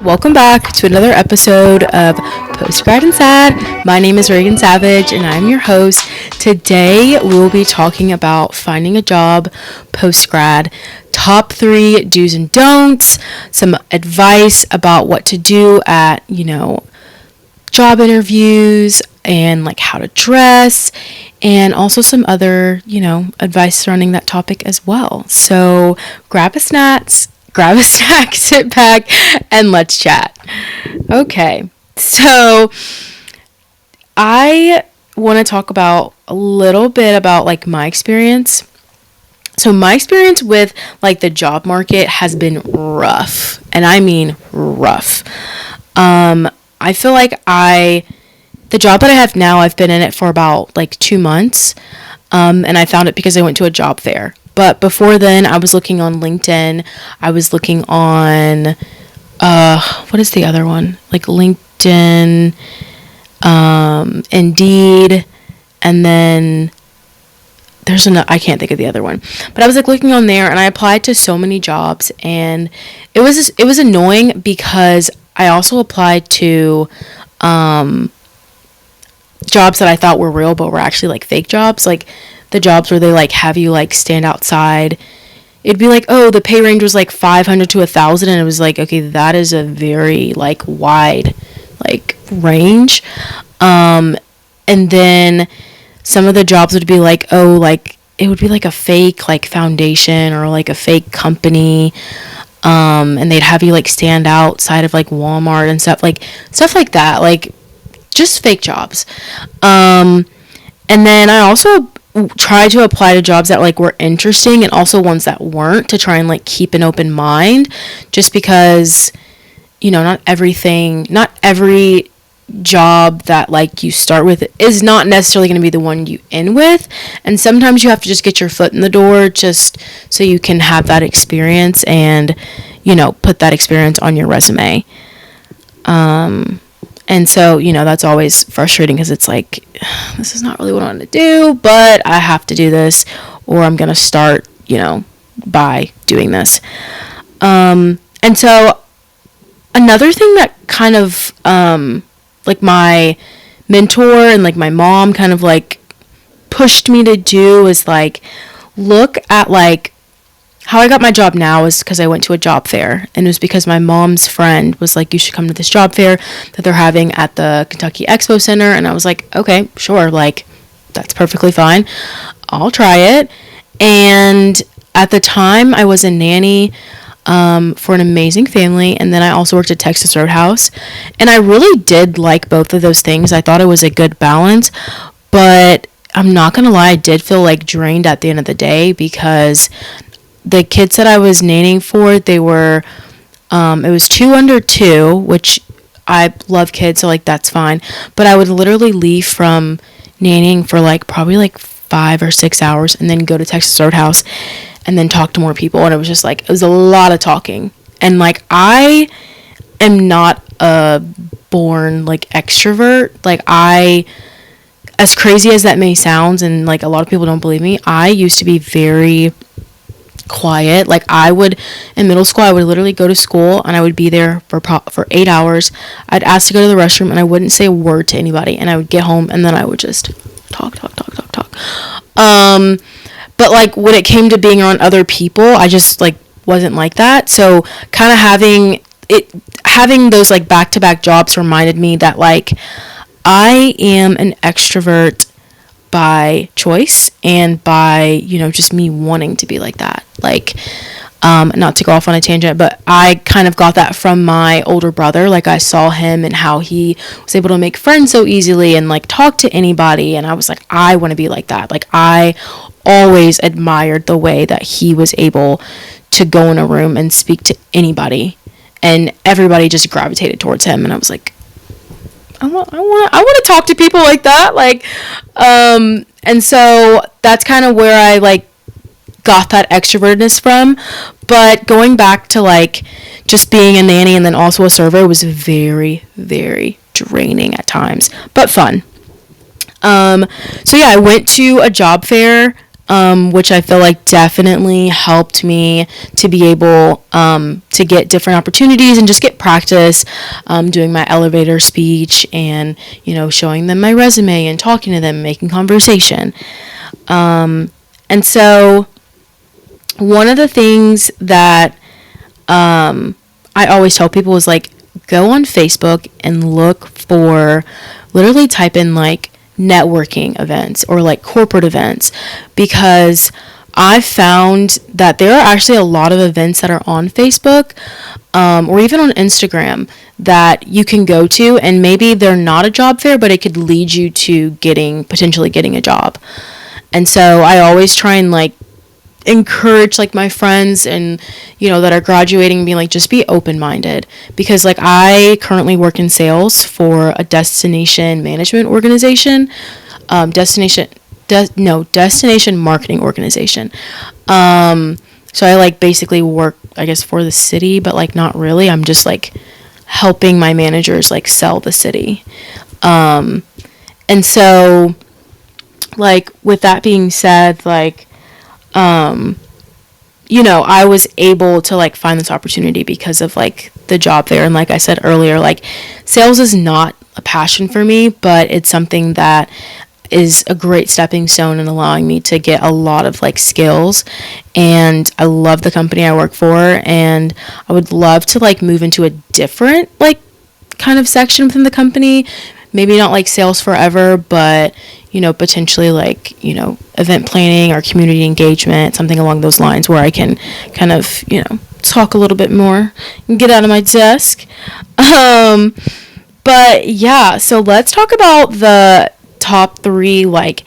Welcome back to another episode of Postgrad and Sad. My name is Reagan Savage and I'm your host. Today we will be talking about finding a job post-grad, top 3 do's and don'ts, some advice about what to do at, job interviews and like how to dress, and also some other, advice surrounding that topic as well. So grab a snack, sit back, and let's chat. Okay, so I want to talk about a little bit about like my experience. So my experience with like the job market has been rough, and I mean rough. I feel like the job that I have now, I've been in it for about like 2 months, and I found it because I went to a job fair. But before then, I was looking on LinkedIn. I was looking on, what is the other one? Like LinkedIn, Indeed, and then there's I can't think of the other one. But I was like looking on there, and I applied to so many jobs, and it was annoying because I also applied to jobs that I thought were real but were actually like fake jobs, like the jobs where they like have you like stand outside. It'd be like, oh, the pay range was like 500 to 1,000, and it was like, okay, that is a very like wide like range. And then some of the jobs would be like, oh, like it would be like a fake like foundation or like a fake company, and they'd have you like stand outside of like Walmart and stuff like that, like just fake jobs. And then I also tried to apply to jobs that like were interesting and also ones that weren't, to try and like keep an open mind, just because not every job that like you start with is not necessarily going to be the one you end with, and sometimes you have to just get your foot in the door just so you can have that experience and put that experience on your resume. And so, that's always frustrating because it's like, this is not really what I want to do, but I have to do this, or I'm going to start, by doing this. And so another thing that kind of, like my mentor and like my mom kind of like pushed me to do is like, look at like, how I got my job now is because I went to a job fair, and it was because my mom's friend was like, you should come to this job fair that they're having at the Kentucky Expo Center. And I was like, okay, sure, like that's perfectly fine, I'll try it. And at the time I was a nanny for an amazing family, and then I also worked at Texas Roadhouse, and I really did like both of those things. I thought it was a good balance, but I'm not gonna lie, I did feel like drained at the end of the day because the kids that I was nannying for, they were, it was 2 under 2, which I love kids, so like that's fine. But I would literally leave from nannying for like probably like 5 or 6 hours, and then go to Texas Roadhouse and then talk to more people. And it was just like, it was a lot of talking. And like, I am not a born like extrovert. Like as crazy as that may sound, and like a lot of people don't believe me, I used to be very quiet. Like in middle school, I would literally go to school and I would be there for 8 hours. I'd ask to go to the restroom and I wouldn't say a word to anybody, and I would get home and then I would just talk. But like when it came to being around other people, I just like wasn't like that. So kind of having those like back-to-back jobs reminded me that like I am an extrovert by choice and by just me wanting to be like that. Like not to go off on a tangent, but I kind of got that from my older brother. Like I saw him and how he was able to make friends so easily and like talk to anybody, and I was like, I want to be like that. Like I always admired the way that he was able to go in a room and speak to anybody, and everybody just gravitated towards him. And I was like, I want to talk to people like that. Like, and so that's kind of where I like got that extrovertedness from. But going back to like just being a nanny and then also a server was very, very draining at times, but fun. So yeah, I went to a job fair which I feel like definitely helped me to be able to get different opportunities and just get practice doing my elevator speech and, showing them my resume and talking to them, making conversation. And so one of the things that I always tell people is like, go on Facebook and look for, literally type in like networking events or like corporate events, because I found that there are actually a lot of events that are on Facebook or even on Instagram that you can go to, and maybe they're not a job fair, but it could lead you to potentially getting a job. And so I always try and like encourage like my friends and that are graduating, being like, just be open-minded, because like I currently work in sales for a destination management organization, destination marketing organization. So I like basically work, I guess, for the city, but like not really. I'm just like helping my managers like sell the city. And so like with that being said, like I was able to like find this opportunity because of like the job fair. And like I said earlier, like sales is not a passion for me, but it's something that is a great stepping stone in allowing me to get a lot of like skills. And I love the company I work for, and I would love to like move into a different like kind of section within the company. Maybe not like sales forever, but potentially like, event planning or community engagement, something along those lines, where I can kind of, talk a little bit more and get out of my desk. But yeah, so let's talk about the top 3 like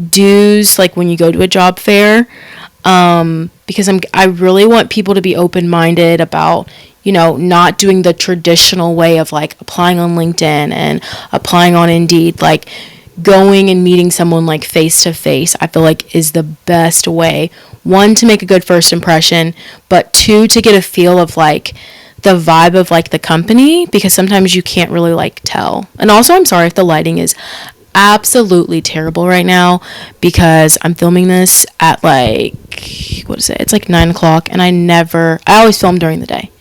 do's, like when you go to a job fair, because I really want people to be open-minded about not doing the traditional way of like applying on LinkedIn and applying on Indeed. Like going and meeting someone like face to face, I feel like is the best way. 1, to make a good first impression, but 2, to get a feel of like the vibe of like the company, because sometimes you can't really like tell. And also, I'm sorry if the lighting is absolutely terrible right now, because I'm filming this at like, what is it? It's like 9:00, and I always film during the day.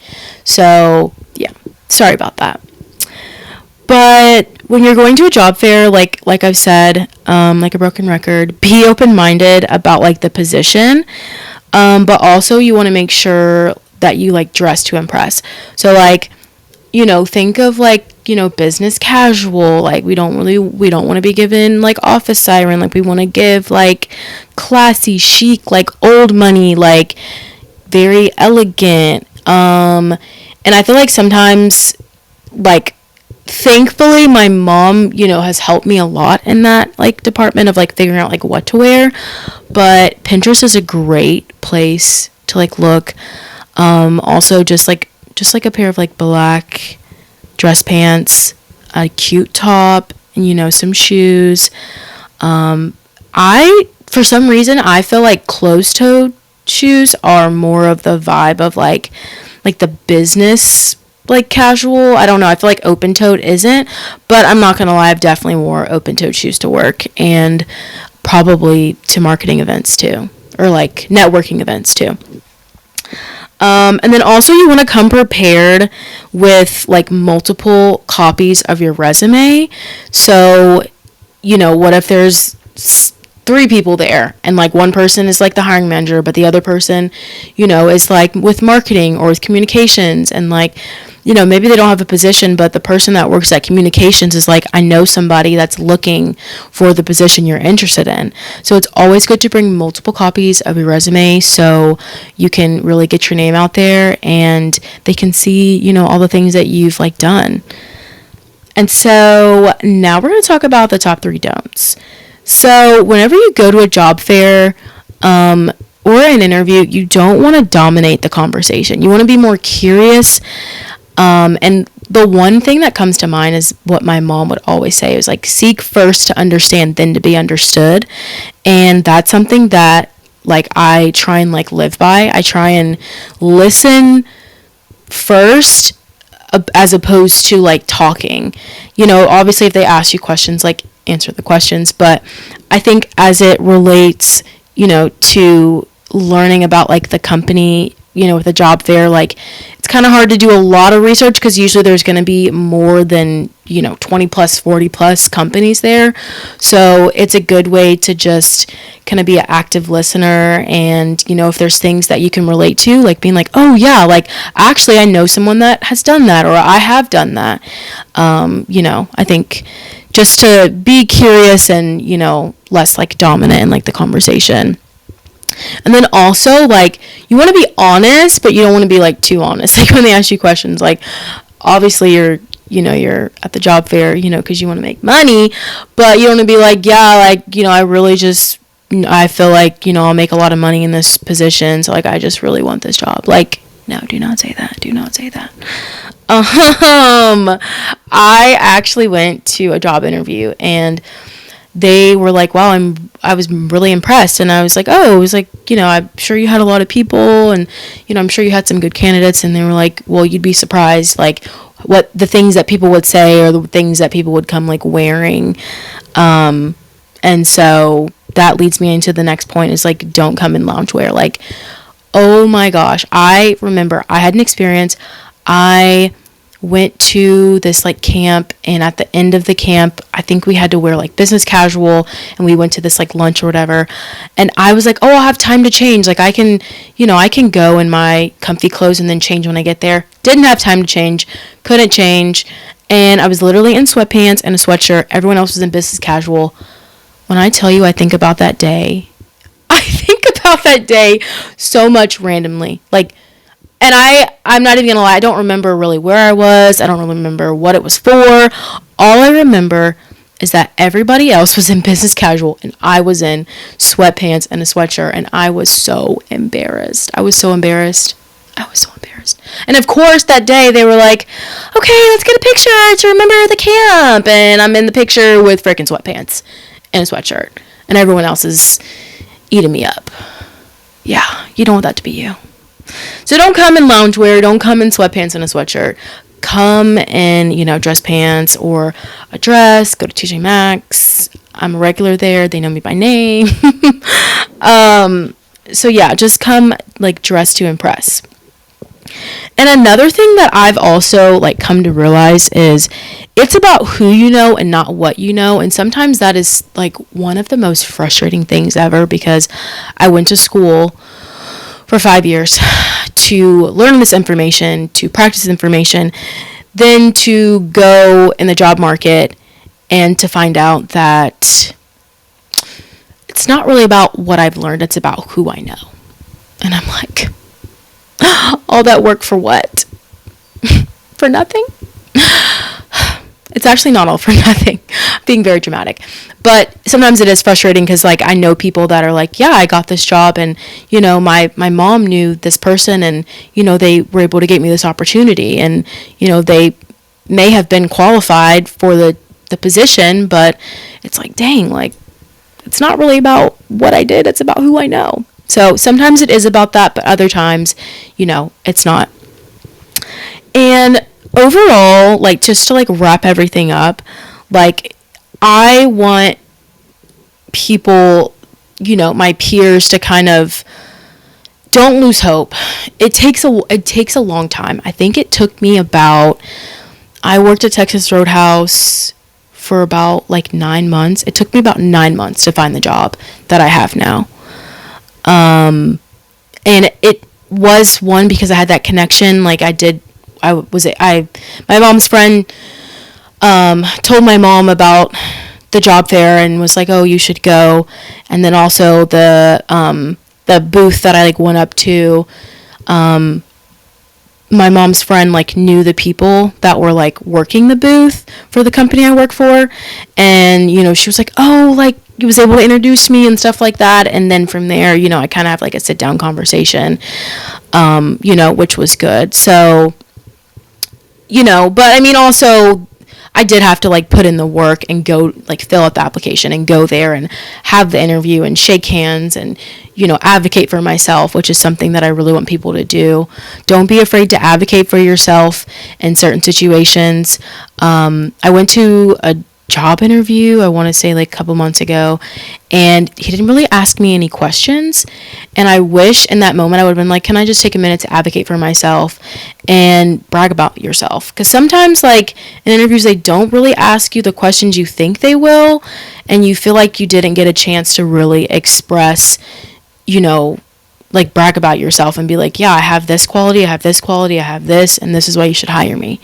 So yeah, sorry about that. But when you're going to a job fair, like I've said, like a broken record, be open-minded about like the position, but also you want to make sure that you like dress to impress. So like, think of like, business casual. Like we don't want to be given like office siren. Like we want to give like classy, chic, like old money, like very elegant. And I feel like sometimes, like, thankfully my mom, has helped me a lot in that like department of like figuring out like what to wear. But Pinterest is a great place to like look. Also just like a pair of like black dress pants, a cute top, and some shoes. For some reason I feel like closed-toed shoes are more of the vibe of like the business like casual. I don't know, I feel like open-toed isn't, but I'm not gonna lie, I've definitely wore open-toed shoes to work, and probably to marketing events too, or like networking events too. And then also you want to come prepared with like multiple copies of your resume. So what if there's 3 people there, and like one person is like the hiring manager, but the other person is like with marketing or with communications, and like maybe they don't have a position, but the person that works at communications is like, I know somebody that's looking for the position you're interested in. So it's always good to bring multiple copies of your resume, so you can really get your name out there and they can see all the things that you've like done. And so now we're going to talk about the top 3 don'ts. So whenever you go to a job fair or an interview, you don't want to dominate the conversation. You want to be more curious. And the one thing that comes to mind is what my mom would always say, is like, seek first to understand, then to be understood. And that's something that like I try and like live by. I try and listen first as opposed to like talking. Obviously if they ask you questions, like answer the questions, but I think as it relates to learning about like the company, with a job fair. Like, it's kind of hard to do a lot of research because usually there's going to be more than 20 plus 40 plus companies there. So it's a good way to just kind of be an active listener, and if there's things that you can relate to, like being like, oh yeah, like actually I know someone that has done that, or I have done that. I think just to be curious and less like dominant in like the conversation. And then also, like, you want to be honest, but you don't want to be like too honest. Like, when they ask you questions, like, obviously you're at the job fair, because you want to make money, but you don't want to be like, yeah, like, I really just, I feel like, I'll make a lot of money in this position, so like I just really want this job. Like, no, do not say that. Do not say that. I actually went to a job interview, and they were like, wow, I was really impressed. And I was like, oh, it was like, I'm sure you had a lot of people, and, I'm sure you had some good candidates. And they were like, well, you'd be surprised, like, what the things that people would say, or the things that people would come, like, wearing. And so that leads me into the next point, is, like, don't come in loungewear. Like, oh my gosh, I remember I had an experience. I went to this like camp, and at the end of the camp, I think we had to wear like business casual, and we went to this like lunch or whatever, and I was like, oh, I'll have time to change, like I can go in my comfy clothes and then change when I get there. Didn't have time to change, couldn't change, and I was literally in sweatpants and a sweatshirt. Everyone else was in business casual. When I tell you, I think about that day so much randomly, like. And I'm not even gonna lie, I don't remember really where I was. I don't really remember what it was for. All I remember is that everybody else was in business casual, and I was in sweatpants and a sweatshirt, and I was so embarrassed. I was so embarrassed. And of course, that day they were like, okay, let's get a picture to remember the camp. And I'm in the picture with freaking sweatpants and a sweatshirt, and everyone else is eating me up. Yeah, you don't want that to be you. So don't come in loungewear, don't come in sweatpants and a sweatshirt. Come in, dress pants or a dress. Go to TJ Maxx. I'm a regular there. They know me by name. So yeah, just come like dressed to impress. And another thing that I've also like come to realize is it's about who you know and not what you know. And sometimes that is like one of the most frustrating things ever, because I went to school for 5 years to learn this information, to practice information, then to go in the job market and to find out that it's not really about what I've learned, it's about who I know. And I'm like, all that work for what? For nothing? It's actually not all for nothing. Being very dramatic. But sometimes it is frustrating, because like I know people that are like, yeah, I got this job, and my mom knew this person, and they were able to get me this opportunity, and they may have been qualified for the position, but it's like, dang, like it's not really about what I did, it's about who I know. So sometimes it is about that, but other times, it's not. And overall, like, just to like wrap everything up, like, I want people, my peers, to kind of don't lose hope. It takes a long time. I think it took me I worked at Texas Roadhouse for about like 9 months. It took me about 9 months to find the job that I have now. And it was one because I had that connection. Like my mom's friend told my mom about the job fair and was like, oh, you should go. And then also the booth that I like went up to, my mom's friend like knew the people that were like working the booth for the company I work for, and she was like, oh, like he was able to introduce me and stuff like that. And then from there, I kind of have like a sit down conversation, which was good. So but I mean, also I did have to like put in the work and go like fill out the application and go there and have the interview and shake hands and advocate for myself, which is something that I really want people to do. Don't be afraid to advocate for yourself in certain situations. I went to job interview, I want to say like a couple months ago, and he didn't really ask me any questions. And I wish in that moment I would have been like, can I just take a minute to advocate for myself and brag about yourself? Because sometimes, like, in interviews, they don't really ask you the questions you think they will, and you feel like you didn't get a chance to really express, you know, like brag about yourself and be like, yeah, I have this quality, I have this quality, I have this, and this is why you should hire me.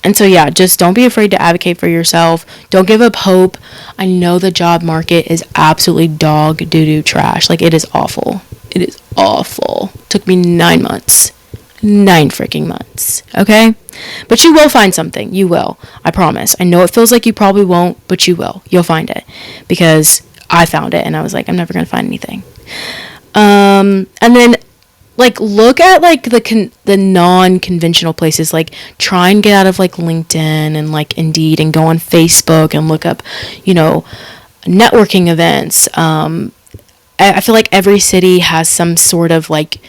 And so, yeah, just don't be afraid to advocate for yourself. Don't give up hope. I know the job market is absolutely dog doo-doo trash. Like, it is awful. It is awful. Took me 9 months. 9 freaking months. Okay? But you will find something. You will. I promise. I know it feels like you probably won't, but you will. You'll find it. Because I found it, and I was like, I'm never going to find anything. And then, like, look at, like, the non-conventional places. Like, try and get out of, like, LinkedIn and, like, Indeed, and go on Facebook and look up, you know, networking events. I feel like every city has some sort of, like,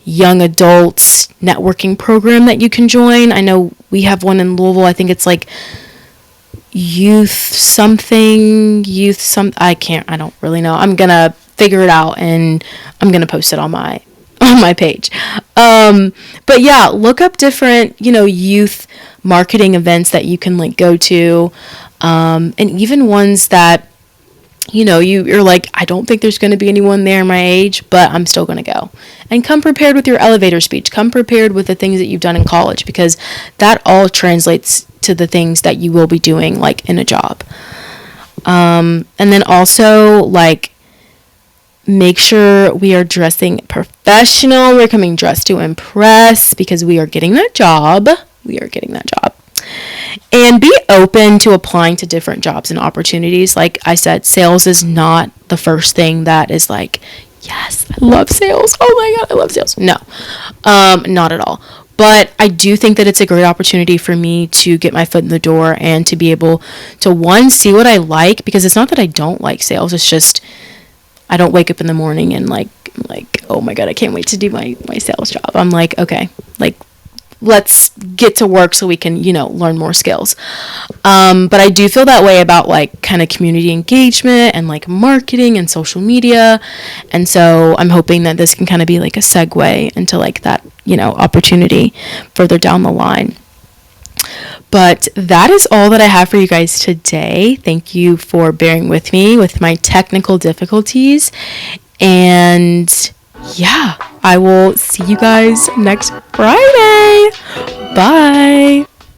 young adults networking program that you can join. I know we have one in Louisville. I think it's, like, I don't really know. I'm going to figure it out, and I'm going to post it on my page. But yeah, look up different, you know, youth marketing events that you can, like, go to, and even ones that, you know, you're like, I don't think there's going to be anyone there my age, but I'm still going to go. And come prepared with your elevator speech. Come prepared with the things that you've done in college, because that all translates to the things that you will be doing, like, in a job. And then also, like, make sure we are dressing professional. We're coming dressed to impress, because we are getting that job. And be open to applying to different jobs and opportunities. Like I said, sales is not the first thing that is like, yes, I love sales. Oh my God, I love sales. No, not at all. But I do think that it's a great opportunity for me to get my foot in the door and to be able to, one, see what I like, because it's not that I don't like sales. It's just, I don't wake up in the morning and like, oh my God, I can't wait to do my sales job. I'm like, okay, like, let's get to work so we can, you know, learn more skills. But I do feel that way about, like, kind of community engagement and, like, marketing and social media. And so I'm hoping that this can kind of be like a segue into, like, that, you know, opportunity further down the line. But that is all that I have for you guys today. Thank you for bearing with me with my technical difficulties. And yeah, I will see you guys next Friday. Bye.